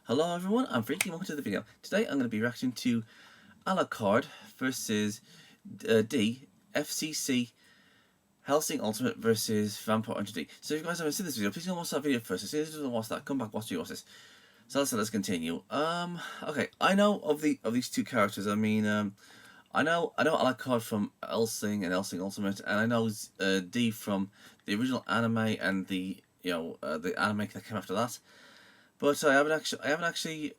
Hello everyone, I'm Freaky. Welcome to the video. Today I'm going to be reacting to Alucard versus D FCC Hellsing Ultimate versus Vampire Hunter D. So if you guys haven't seen this video, please go watch that video first. As soon as you watch that, come back, watch this. So let's continue. Okay, I know of these two characters. I know Alucard from Hellsing and Hellsing Ultimate, and I know D from the original anime and the anime that came after that. But I haven't actually.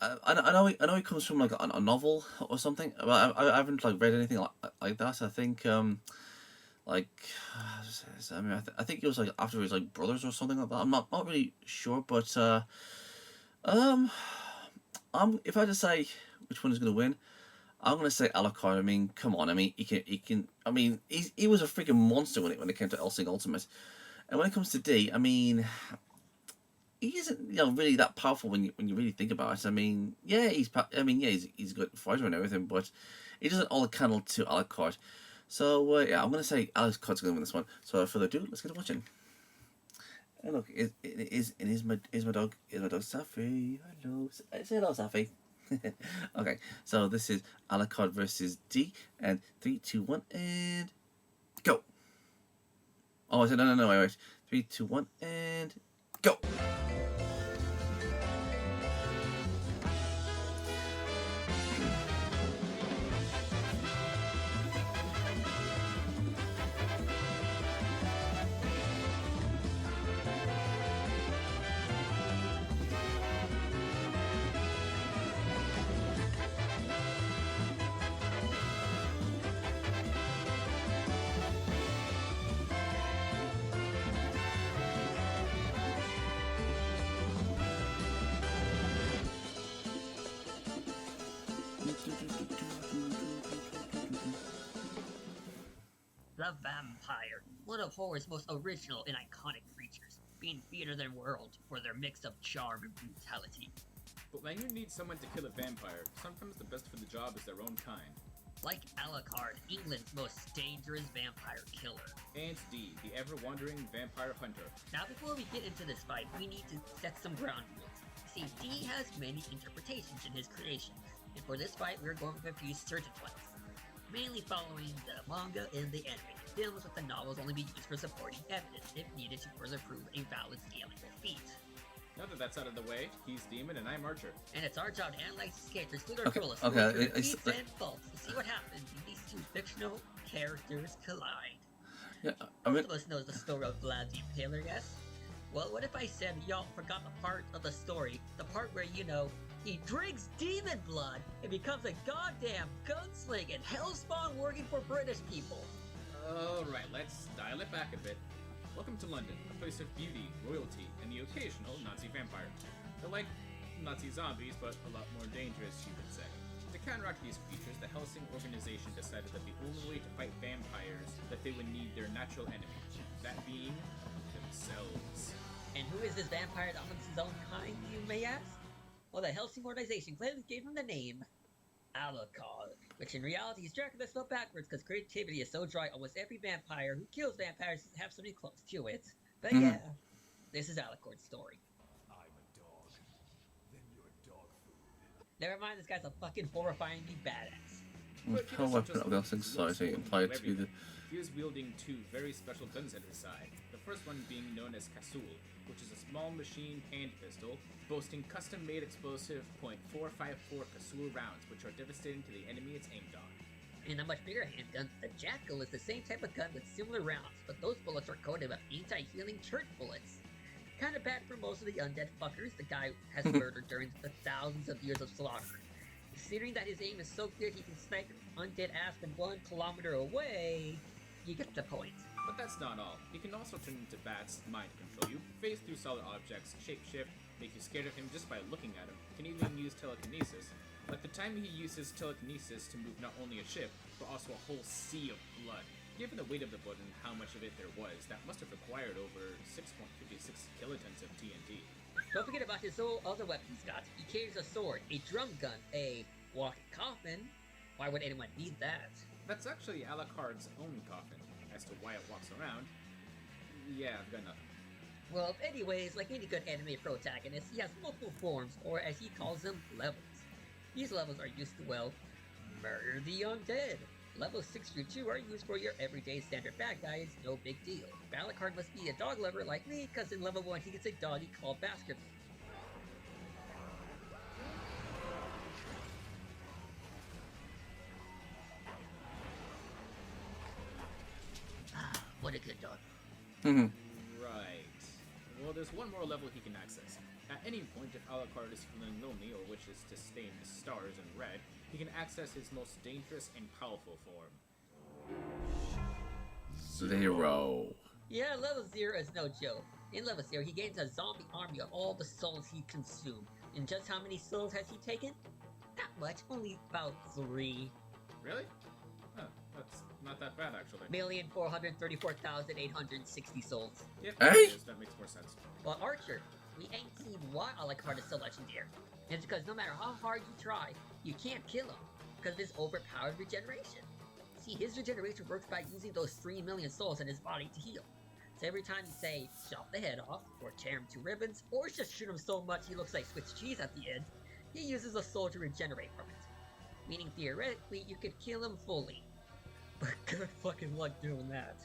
I know he comes from like a novel or something. But I haven't like read anything like that. I think like I think it was like after his like brothers or something like that. I'm not really sure, but um if I had to say which one is gonna win, I'm gonna say Alucard. I mean, come on. I mean, he can. I mean, he was a freaking monster when it came to Hellsing Ultimate, and when it comes to D, I mean, he isn't really that powerful when you really think about it. I mean, yeah, he's a good fighter and everything, but he doesn't all the candle to Alucard. So yeah, I'm gonna say Alucard's gonna win this one. So without further ado, let's get watching. And look, it is my dog Safi. Hello, say hello, Safi. Okay, so this is Alucard versus D, and 3, 2, 1, and go. Oh, I said no, wait. 3, 2, 1, and go. The vampire, one of horror's most original and iconic creatures, being feared in their world for their mix of charm and brutality. But when you need someone to kill a vampire, sometimes the best for the job is their own kind. Like Alucard, England's most dangerous vampire killer. And D, the ever-wandering vampire hunter. Now before we get into this fight, we need to set some ground rules. See, D has many interpretations in his creations, and for this fight we're going to confuse certain ones. Mainly following the manga and the animated films, with the novels only be used for supporting evidence if needed to further prove a valid scalable feat. Now that that's out of the way, he's Demon and I'm Archer. And it's our job to analyze these characters through their fullest Okay, feats and faults to see what happens when these two fictional characters collide. Yeah, Most of us knows the story of Vlad the Impaler, yes? Well, what if I said y'all forgot the part of the story, the part where, he drinks demon blood and becomes a goddamn gunslinger and hellspawn working for British people? Alright, let's dial it back a bit. Welcome to London, a place of beauty, royalty, and the occasional Nazi vampire. They're like Nazi zombies, but a lot more dangerous, you would say. To counteract these creatures, the Hellsing organization decided that the only way to fight vampires, that they would need their natural enemy, that being themselves. And who is this vampire that hunts his own kind, you may ask? Well, the Hellsing organization clearly gave him the name Alucard, which in reality is Dracula spelled backwards because creativity is so dry almost every vampire who kills vampires have something close to it. But yeah, this is Alucard's story. I'm a dog. Then you're dog food. Never mind, this guy's a fucking horrifyingly badass. How weapon of the Hellsing Society implied to be the. He is wielding two very special guns at his side. The first one being known as Kasul, which is a small machine hand pistol boasting custom-made explosive .454 Kasul rounds, which are devastating to the enemy it's aimed on. In a much bigger handgun, the Jackal is the same type of gun with similar rounds, but those bullets are coated with anti-healing church bullets. Kinda bad for most of the undead fuckers the guy has murdered during the thousands of years of slaughter. Considering that his aim is so good he can snipe undead ass from 1 kilometer away, you get the point. But that's not all. He can also turn into bats, mind control you, phase through solid objects, shapeshift, make you scared of him just by looking at him, can even use telekinesis. Like the time he uses telekinesis to move not only a ship, but also a whole sea of blood. Given the weight of the blood and how much of it there was, that must have required over 6.56 kilotons of TNT. Don't forget about his other weapon he's got. He carries a sword, a drum gun, a walking coffin. Why would anyone need that? That's actually Alucard's own coffin. As to why it walks around, yeah, I've got nothing. Well, anyways, like any good anime protagonist, he has multiple forms, or as he calls them, levels. These levels are used to, well, murder the undead. Levels 6 through 2 are used for your everyday standard bad guys, no big deal. Alucard must be a dog lover like me, cause in level 1 he gets a doggy called Baskerville. Ah, what a good dog. Mhm. Right. Well, there's one more level he can access. At any point, if Alucard is feeling lonely or wishes to stain the stars in red, he can access his most dangerous and powerful form. 0. Yeah, level 0 is no joke. In level 0, he gains a zombie army of all the souls he consumed. And just how many souls has he taken? Not much, only about 3. Really? Huh, that's not that bad, actually. 1,434,860 souls. Yep, Hey? that is- that makes more sense. But Archer, we ain't seen why Alucard is so legendary. It's because no matter how hard you try, you can't kill him, because of his overpowered regeneration. See, his regeneration works by using those 3 million souls in his body to heal. So every time you say, chop the head off, or tear him to ribbons, or just shoot him so much he looks like Swiss cheese at the end, he uses a soul to regenerate from it. Meaning theoretically, you could kill him fully. But good fucking luck doing that.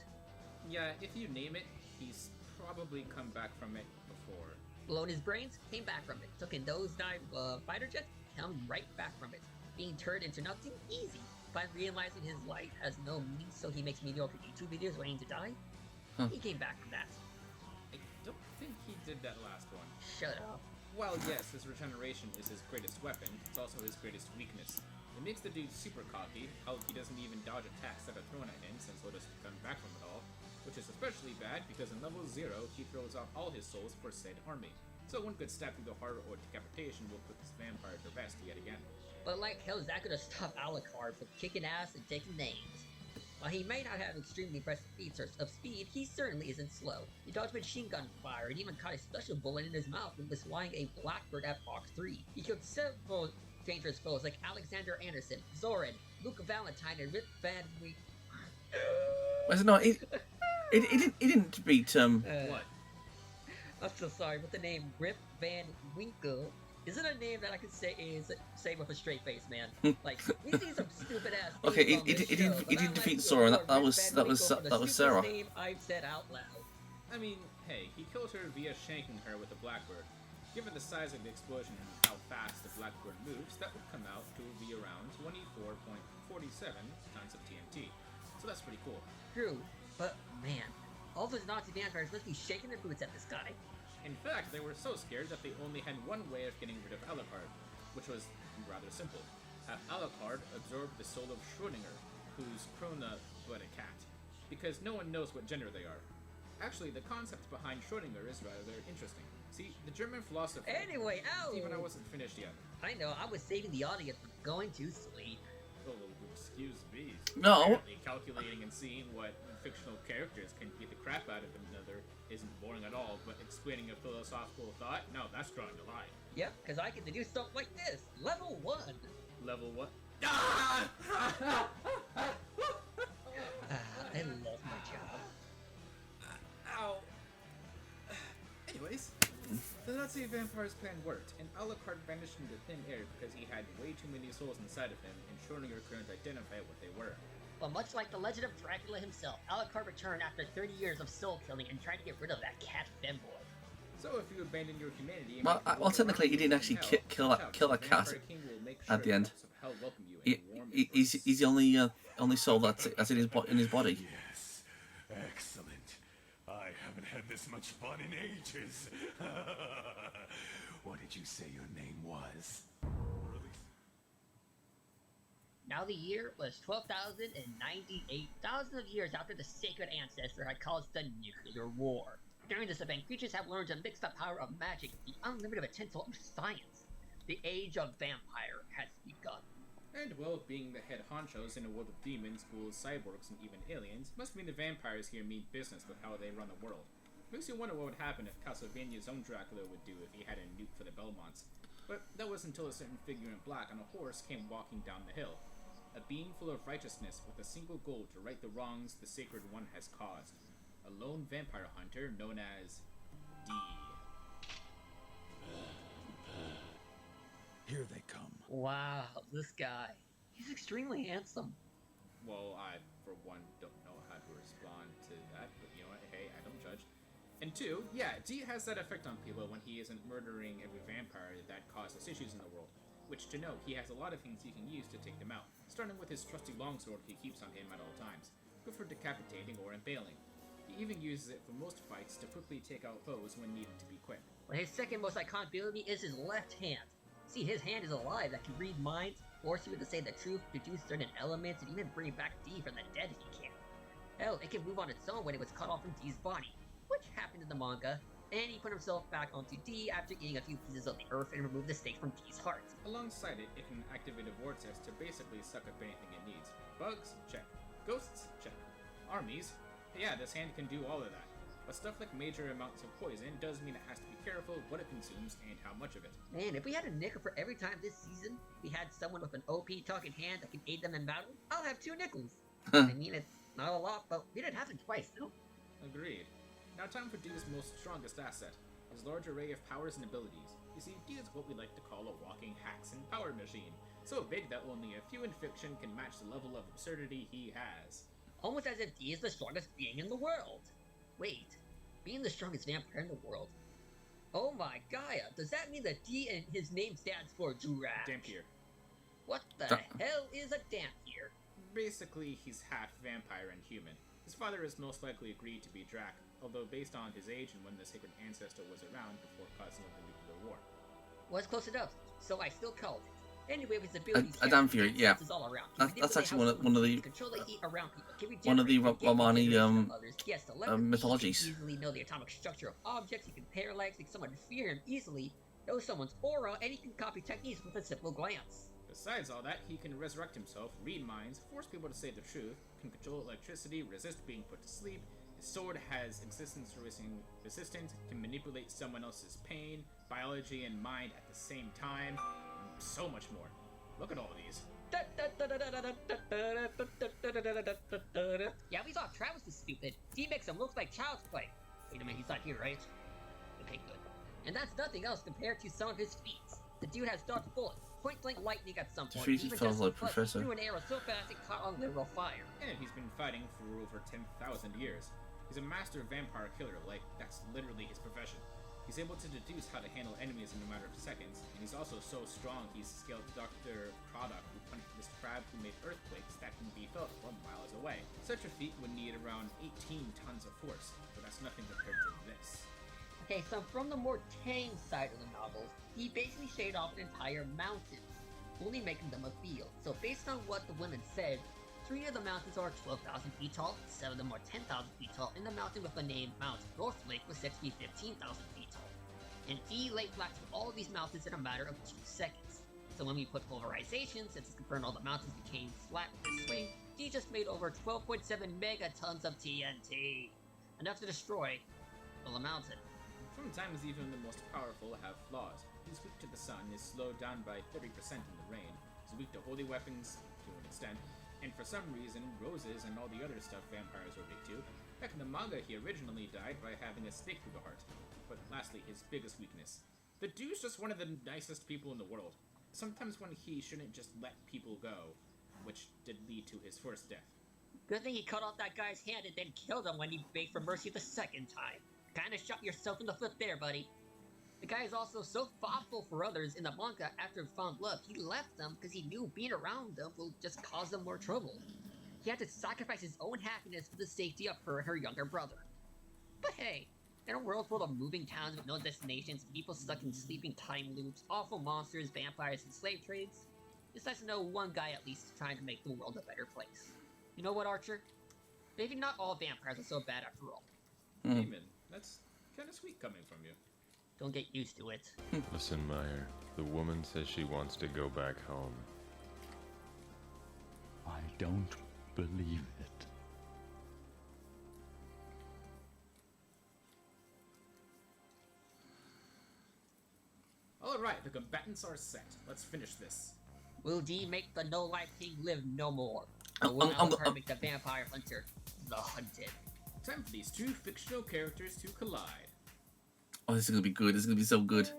Yeah, if you name it, he's probably come back from it before. Blown his brains, came back from it. Took a nosedive fighter jet, come right back from it. Being turned into nothing, easy. But realizing his life has no meaning, so he makes mediocre YouTube videos waiting to die, he came back from that. I don't think he did that last one. Shut up. While yes, his regeneration is his greatest weapon, it's also his greatest weakness. It makes the dude super cocky, how he doesn't even dodge attacks that are thrown at him since he'll just come back from it all, which is especially bad because in level 0, he throws off all his souls for said army. So one good stab through the heart or decapitation will put this vampire to rest yet again. But like hell is that gonna stop Alucard from kicking ass and taking names? While he may not have extremely impressive feats of speed, he certainly isn't slow. He dodged machine gun fire and even caught a special bullet in his mouth when he was flying a Blackbird at Mach 3. He killed several dangerous foes like Alexander Anderson, Zoran, Luca Valentine, and Rip Van Winkle. No, it didn't beat What? I'm so sorry, but the name Rip Van Winkle isn't a name that I could say with a straight face, man. Like we see some stupid ass. Okay, it didn't defeat Soren. That was Sarah. Name I've said out loud. I mean, hey, he killed her via shanking her with a Blackbird. Given the size of the explosion and how fast the Blackbird moves, that would come out to be around 24.47 tons of TNT. So that's pretty cool. True, but man, all those Nazi vampires must be shaking their boots at this guy. In fact, they were so scared that they only had one way of getting rid of Alucard, which was rather simple. Have Alucard absorb the soul of Schrödinger, who's Krona but a cat, because no one knows what gender they are. Actually, the concept behind Schrödinger is rather interesting. See, the German philosopher... Anyway, ow! Even I wasn't finished yet. I know, I was saving the audience from going to sleep. Oh, excuse me. No. Apparently calculating and seeing what fictional characters can beat the crap out of another isn't boring at all, but explaining a philosophical thought? No, that's drawing the line. Yep, because I get to do stuff like this. Level 1. Level what? I love my job. Ow. Anyways, the Nazi vampire's plan worked, and Alucard vanished into thin air because he had way too many souls inside of him, and Schrödinger couldn't identify what they were. But much like the legend of Dracula himself, Alucard returned after 30 years of soul killing and tried to get rid of that cat femboy. So if you abandon your humanity... and Well, make the well, technically, he world didn't actually hell, kill watch out, that the cat Vampire King will make at the sure end. the depths of hell welcome you He, and warm he's the only soul that's in his body. Yes, excellent. I haven't had this much fun in ages. What did you say your name was? Now the year was 12,098, thousands of years after the sacred ancestor had caused the nuclear war. During this event, creatures have learned to mix the power of magic with the unlimited potential of science. The age of vampire has begun. And, well, being the head honchos in a world of demons, ghouls, cyborgs, and even aliens, must mean the vampires here mean business with how they run the world. Makes you wonder what would happen if Castlevania's own Dracula would do if he had a nuke for the Belmonts. But that was until a certain figure in black on a horse came walking down the hill. A being full of righteousness with a single goal to right the wrongs the Sacred One has caused. A lone vampire hunter known as D. Here they come. Wow, this guy. He's extremely handsome. Well, I, for one, don't know how to respond to that, but you know what? Hey, I don't judge. And two, yeah, D has that effect on people when he isn't murdering every vampire that causes issues in the world. Which, to note, he has a lot of things he can use to take them out, starting with his trusty longsword he keeps on him at all times, good for decapitating or impaling. He even uses it for most fights to quickly take out foes when needed to be quick. But his second most iconic ability is his left hand. See, his hand is alive that can read minds, force you to say the truth, deduce certain elements, and even bring back D from the dead if he can. Hell, it can move on its own when it was cut off from D's body, which happened in the manga, and he put himself back onto D after eating a few pieces of the earth and removed the stake from D's heart. Alongside it, it can activate a vortex to basically suck up anything it needs. Bugs? Check. Ghosts? Check. Armies? Yeah, this hand can do all of that. But stuff like major amounts of poison does mean it has to be careful what it consumes and how much of it. Man, if we had a nickel for every time this season we had someone with an OP talking hand that can aid them in battle, I'll have 2 nickels. I mean, it's not a lot, but we didn't have it twice, no? Agreed. Now time for D's most strongest asset, his large array of powers and abilities. You see, D is what we like to call a walking hacks and power machine, so big that only a few in fiction can match the level of absurdity he has. Almost as if D is the strongest being in the world. Wait, being the strongest vampire in the world? Oh my Gaia, does that mean that D in his name stands for Durak? Dampier. What the hell is a Dampier? Basically, he's half vampire and human. His father is most likely agreed to be Drac, although based on his age and when the sacred ancestor was around before causing a nuclear war. Was close enough, so I still called it. Anyway, with his abilities, A Dampier, yeah. is all around. That's actually one of the control the heat around people. one of the Romani Yes, mythologies. He can easily know the atomic structure of objects. He can paralyze, make someone fear him easily, know someone's aura, and he can copy techniques with a simple glance. Besides all that, he can resurrect himself, read minds, force people to say the truth, can control electricity, resist being put to sleep. His sword has existence resistance, can manipulate someone else's pain, biology, and mind at the same time, and so much more. Look at all of these. Yeah, we thought Travis was stupid. D makes him look like child's play. Wait a minute, he's not here, right? Okay, good. And that's nothing else compared to some of his feats. The dude has dodged bullets, point-blank lightning at some point, Defeated even fellows just like but Professor. threw an arrow so fast it caught on literal fire. And he's been fighting for over 10,000 years. He's a master vampire killer, like, that's literally his profession. He's able to deduce how to handle enemies in a matter of seconds, and he's also so strong he's scaled Dr. Product, who punched this crab who made earthquakes that can be felt from miles away. Such a feat would need around 18 tons of force, but that's nothing compared to this. Okay, so from the more tame side of the novels, he basically shaved off an entire mountain, only making them a field. So based on what the women said, 3 of the mountains are 12,000 feet tall, 7 of them are 10,000 feet tall, and the mountain with the name Mount North Lake was said to be 15,000 feet tall. And D laid flat to all these mountains in a matter of 2 seconds. So when we put pulverization, since it's confirmed all the mountains became flat this way, D just made over 12.7 megatons of TNT. Enough to destroy the mountain. Sometimes even the most powerful have flaws. He's weak to the sun, is slowed down by 30% in the rain, is weak to holy weapons, to an extent, and for some reason, roses and all the other stuff vampires are weak to. Back in the manga, he originally died by having a stake through the heart. But lastly, his biggest weakness. The dude's just one of the nicest people in the world. Sometimes when he shouldn't just let people go, which did lead to his first death. Good thing he cut off that guy's hand and then killed him when he begged for mercy the second time. Kinda shot yourself in the foot there, buddy. The guy is also so thoughtful for others in the manga after found love. He left them because he knew being around them will just cause them more trouble. He had to sacrifice his own happiness for the safety of her and her younger brother. But hey, in a world full of moving towns with no destinations, people stuck in sleeping time loops, awful monsters, vampires, and slave trades, it's nice to know one guy at least is trying to make the world a better place. You know what, Archer? Maybe not all vampires are so bad after all. Amen. That's kinda sweet coming from you. Don't get used to it. Listen, Meyer, the woman says she wants to go back home. I don't believe it. Alright, the combatants are set. Let's finish this. Will D make the no-life king live no more? Or will Alucard make the vampire hunter the hunted? Time for these 2 fictional characters to collide. Oh, this is gonna be good. This is gonna be so good.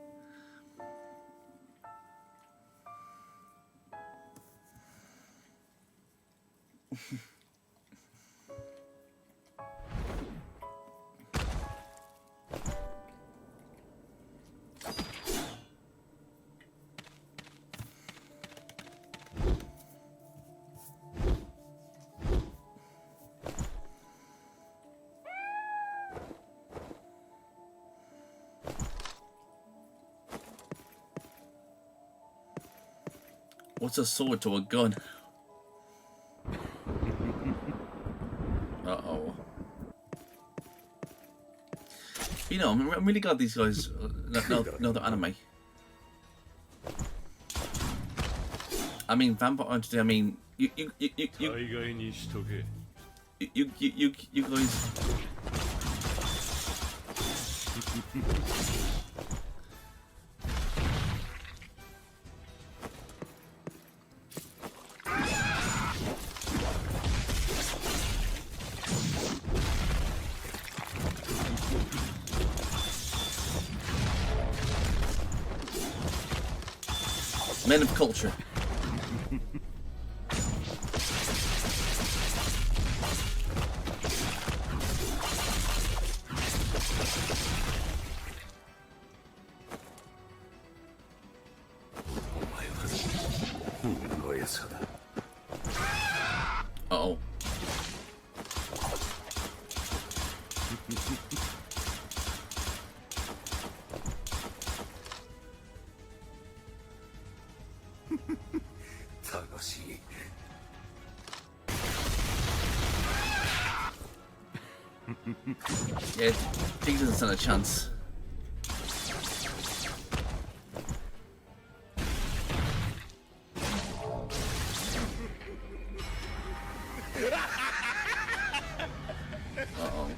What's a sword to a gun? Uh-oh. You know, I'm really glad these guys know the anime. I mean, Vampire Entity, I mean, you guys... Men of culture. Uh-oh. Yeah, he doesn't stand a chance. Uh-oh.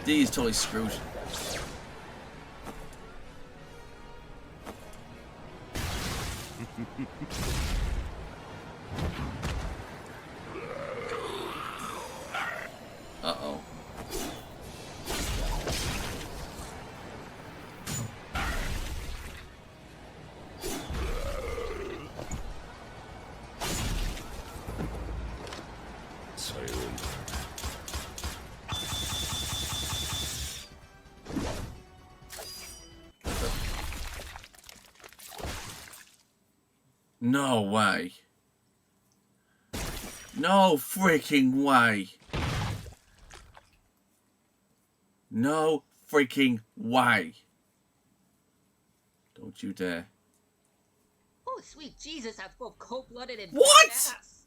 D is totally screwed. Uh-oh. No way. No freaking way. No freaking way. Don't you dare. Oh, sweet Jesus, that's both cold-blooded and What? badass.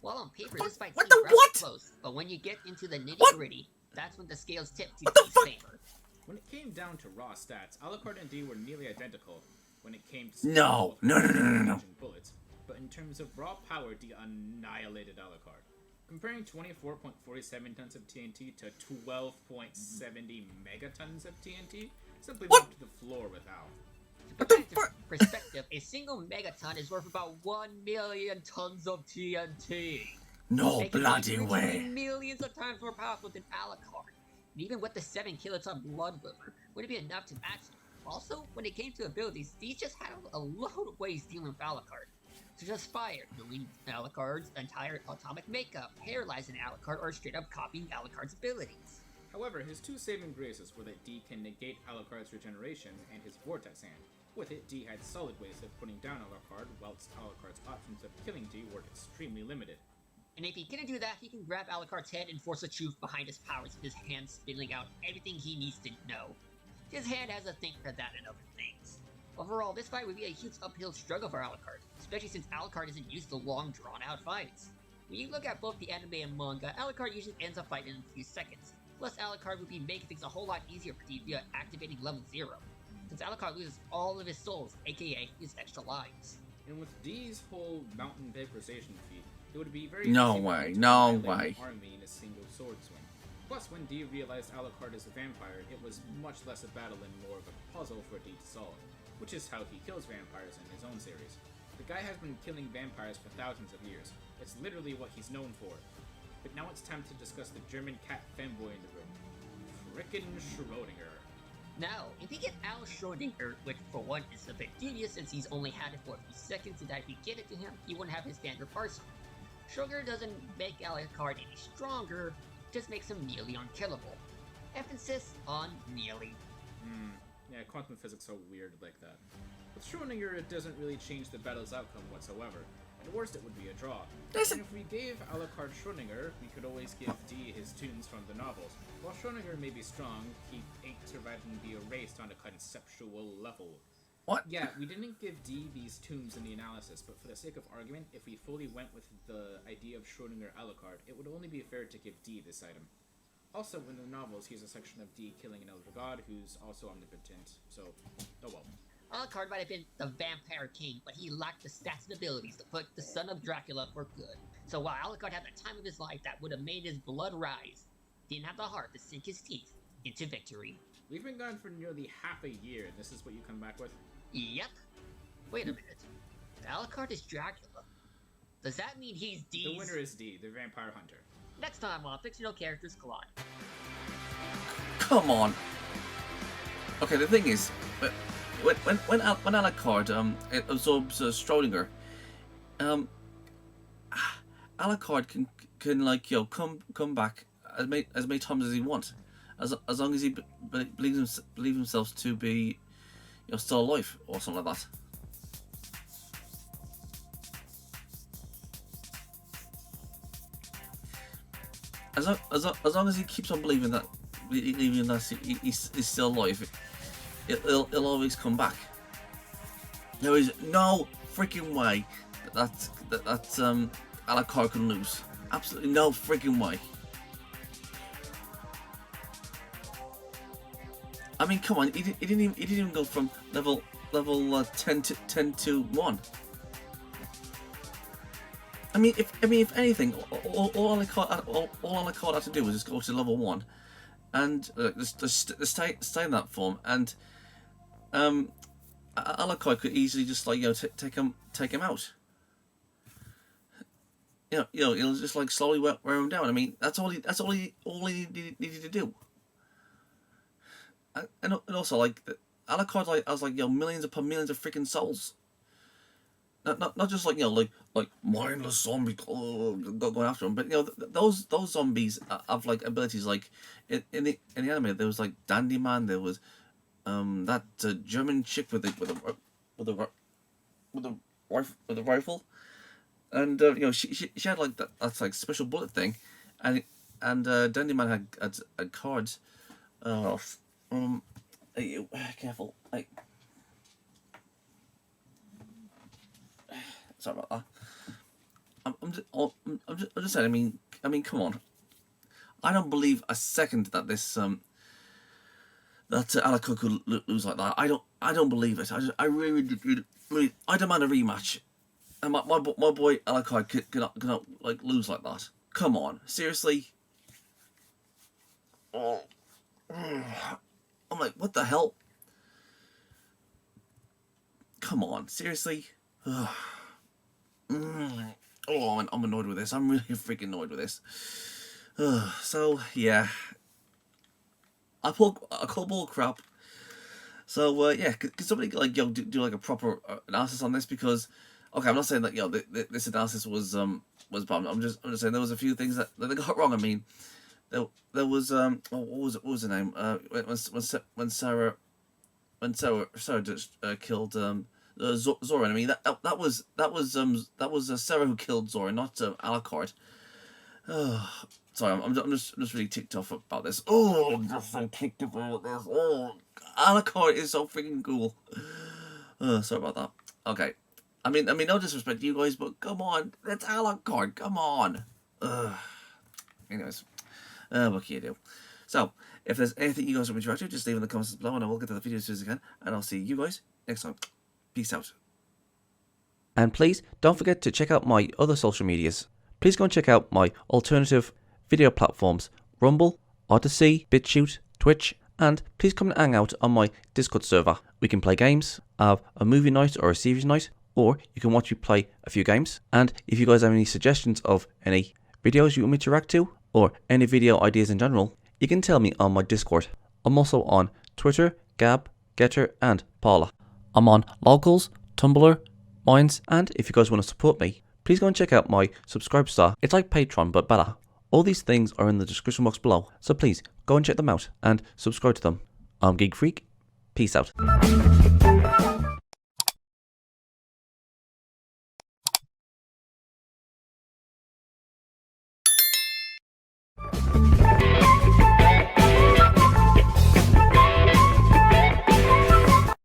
Well, on paper, this fight What seems the rather what? close, but when you get into the What? nitty-gritty, that's when the scales tip to What the D's fuck? favor. When it came down to raw stats, Alucard and D were nearly identical when it came to No. No. bullets, but in terms of raw power, D annihilated Alucard. Comparing 24.47 tons of TNT to 12.70 megatons of TNT simply What? mopped the floor with Al. To put that into perspective, a single megaton is worth about 1 million tons of TNT. No Making bloody it way. millions of times more powerful than Alucard. And even with the 7 kiloton blood liver, would it be enough to match him? Also, when it came to abilities, these just had a load of ways dealing with Alucard. Such as fire, doing Alucard's entire atomic makeup, paralyzing Alucard, or straight up copying Alucard's abilities. However, his two saving graces were that D can negate Alucard's regeneration and his Vortex Hand. With it, D had solid ways of putting down Alucard, whilst Alucard's options of killing D were extremely limited. And if he couldn't do that, he can grab Alucard's head and force the truth behind his powers with his hand spilling out everything he needs to know. His hand has a thing for that and other things. Overall, this fight would be a huge uphill struggle for Alucard, especially since Alucard isn't used to long, drawn-out fights. When you look at both the anime and manga, Alucard usually ends up fighting in a few seconds. Plus, Alucard would be making things a whole lot easier for D via activating level 0, since Alucard loses all of his souls, aka his extra lives. And with D's whole mountain vaporization feat, it would be very No easy way, to no annihilate way. an army in a single sword swing. Plus, when D realized Alucard is a vampire, it was much less a battle and more of a puzzle for D to solve, which is how he kills vampires in his own series. The guy has been killing vampires for thousands of years. It's literally what he's known for. But now it's time to discuss the German cat femboy in the room. Frickin' Schrödinger. Now, if you get Al Schrödinger, which for one is a bit dubious since he's only had it for a few seconds, and that if you get it to him, he wouldn't have his standard arsenal. Schrödinger doesn't make Alucard any stronger, just makes him nearly unkillable. Emphasis on nearly. Yeah, quantum physics are weird like that. With Schrödinger, it doesn't really change the battle's outcome whatsoever. At worst, it would be a draw. And if we gave Alucard Schrödinger, we could always give D his tunes from the novels. While Schrödinger may be strong, he ain't surviving the erased on a conceptual level. What? Yeah, we didn't give D these tunes in the analysis, but for the sake of argument, if we fully went with the idea of Schrödinger Alucard, it would only be fair to give D this item. Also, in the novels, here's a section of D killing an elder god who's also omnipotent, so, oh well. Alucard might have been the vampire king, but he lacked the stats and abilities to put the son of Dracula for good. So while Alucard had the time of his life that would have made his blood rise, he didn't have the heart to sink his teeth into victory. We've been gone for nearly half a year, and this is what you come back with? Yep. Wait a minute. If Alucard is Dracula, does that mean he's D's? The winner is D, the vampire hunter. Next time on Fictional Characters Collide. Come on. Okay, the thing is, when Alucard it absorbs Schrödinger, Alucard can like come back as many times as he wants, as long as he believes himself to be still alive or something like that. As long as he keeps on believing that he's still alive, it'll always come back. There is no freaking way that Alucard can lose. Absolutely no freaking way. I mean, come on, he didn't even go from level 10 to 1. I mean, if anything, all Alucard had to do was just go to level 1, and just stay in that form, and Alucard could easily just take him out. He'll just slowly wear him down. I mean, that's all he needed to do. And also Alucard has millions upon millions of freaking souls. Not just mindless zombies going after him, but those zombies have abilities in the anime. There was Dandy Man. There was that German chick with a rifle, and she had that special bullet thing, and Dandy Man had cards. Careful. Sorry about that. I'm just saying. I mean, come on. I don't believe a second that this that Alucard could lose like that. I don't believe it. I really I demand a rematch. And my boy Alucard cannot lose like that. Come on, seriously. Oh. I'm like, what the hell? Come on, seriously? Oh, I'm annoyed with this. I'm really freaking annoyed with this. So, yeah. I call bull crap. So, yeah, could somebody, do a proper analysis on this? Because, okay, I'm not saying that, this analysis was bad. I'm just saying there was a few things that they got wrong. I mean, there was what was her name? When Sarah just killed Zoran. I mean that was Sarah who killed Zoran, not Alucard. Sorry, I'm just really ticked off about this. Oh, I'm just so ticked off about this. Oh, Alucard is so freaking cool. Sorry about that. Okay, I mean, no disrespect to you guys, but come on, it's Alucard. Come on. Anyways. What can you do? So, if there's anything you guys want me to react to, just leave in the comments below and I will get to the video as soon as I can. And I'll see you guys next time. Peace out. And please, don't forget to check out my other social medias. Please go and check out my alternative video platforms, Rumble, Odyssey, BitChute, Twitch, and please come and hang out on my Discord server. We can play games, have a movie night or a series night, or you can watch me play a few games. And if you guys have any suggestions of any videos you want me to react to, or any video ideas in general, you can tell me on my Discord. I'm also on Twitter, Gab, Getter, and Paula. I'm on Locals, Tumblr, Minds, and if you guys want to support me, please go and check out my Subscribe Star. It's like Patreon, but better. All these things are in the description box below, so please go and check them out and subscribe to them. I'm Geek Freak. Peace out.